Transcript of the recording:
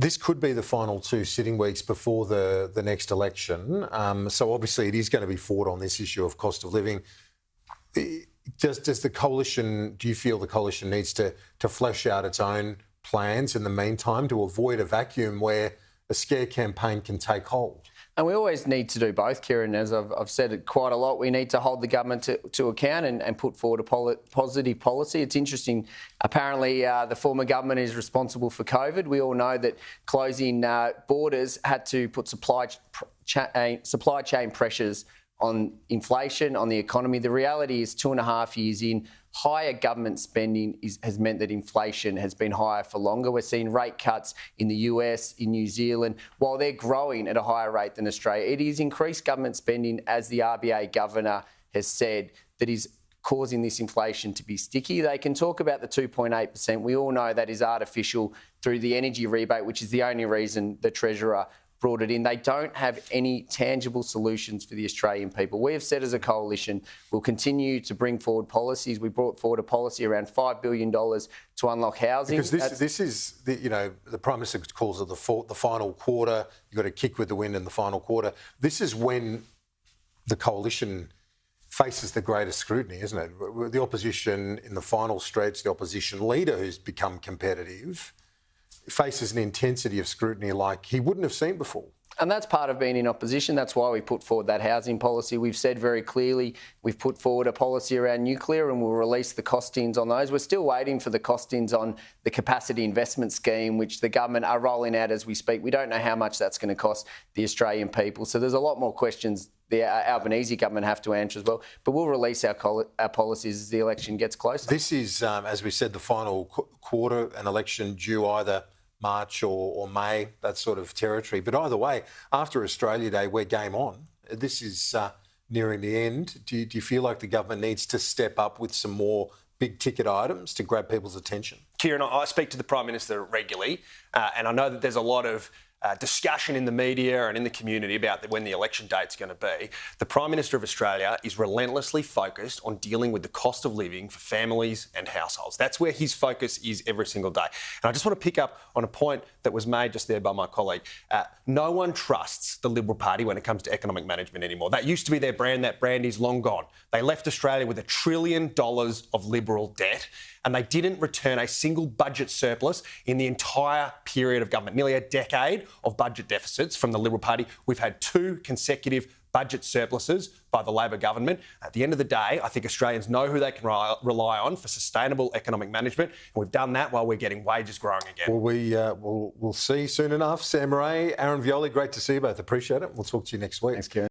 This could be the final two sitting weeks before the next election. So obviously it is going to be fought on this issue of cost of living. Does the coalition, do you feel the coalition needs to flesh out its own plans in the meantime to avoid a vacuum where a scare campaign can take hold? And we always need to do both, Kieran. As I've said it quite a lot, we need to hold the government to account and put forward a positive policy. It's interesting. Apparently, the former government is responsible for COVID. We all know that closing borders had to put supply chain pressures on inflation, on the economy. The reality is 2.5 years in, higher government spending has meant that inflation has been higher for longer. We're seeing rate cuts in the US, in New Zealand, while they're growing at a higher rate than Australia. It is increased government spending, as the RBA governor has said, that is causing this inflation to be sticky. They can talk about the 2.8%. We all know that is artificial through the energy rebate, which is the only reason the Treasurer brought it in. They don't have any tangible solutions for the Australian people. We have said as a coalition, we'll continue to bring forward policies. We brought forward a policy around $5 billion to unlock housing. Because this is, the Prime Minister calls it the final quarter. You've got to kick with the wind in the final quarter. This is when the coalition faces the greatest scrutiny, isn't it? The opposition in the final stretch, the opposition leader who's become competitive, faces an intensity of scrutiny like he wouldn't have seen before. And that's part of being in opposition. That's why we put forward that housing policy. We've said very clearly we've put forward a policy around nuclear and we'll release the costings on those. We're still waiting for the costings on the capacity investment scheme, which the government are rolling out as we speak. We don't know how much that's going to cost the Australian people. So there's a lot more questions the Albanese government have to answer as well. But we'll release our policies as the election gets closer. This is, as we said, the final quarter, an election due either March or May, that sort of territory. But either way, after Australia Day, we're game on. This is nearing the end. Do you feel like the government needs to step up with some more big-ticket items to grab people's attention? Kieran, I speak to the Prime Minister regularly, and I know that there's a lot of discussion in the media and in the community about when the election date's going to be. The Prime Minister of Australia is relentlessly focused on dealing with the cost of living for families and households. That's where his focus is every single day. And I just want to pick up on a point that was made just there by my colleague. No one trusts the Liberal Party when it comes to economic management anymore. That used to be their brand. That brand is long gone. They left Australia with $1 trillion of Liberal debt, and they didn't return a single budget surplus in the entire period of government. Nearly a decade of budget deficits from the Liberal Party. We've had 2 consecutive budget surpluses by the Labor government. At the end of the day, I think Australians know who they can rely on for sustainable economic management, and we've done that while we're getting wages growing again. Well, we'll see soon enough. Sam Ray, Aaron Violi, great to see you both. Appreciate it. We'll talk to you next week. Thanks, Kieran.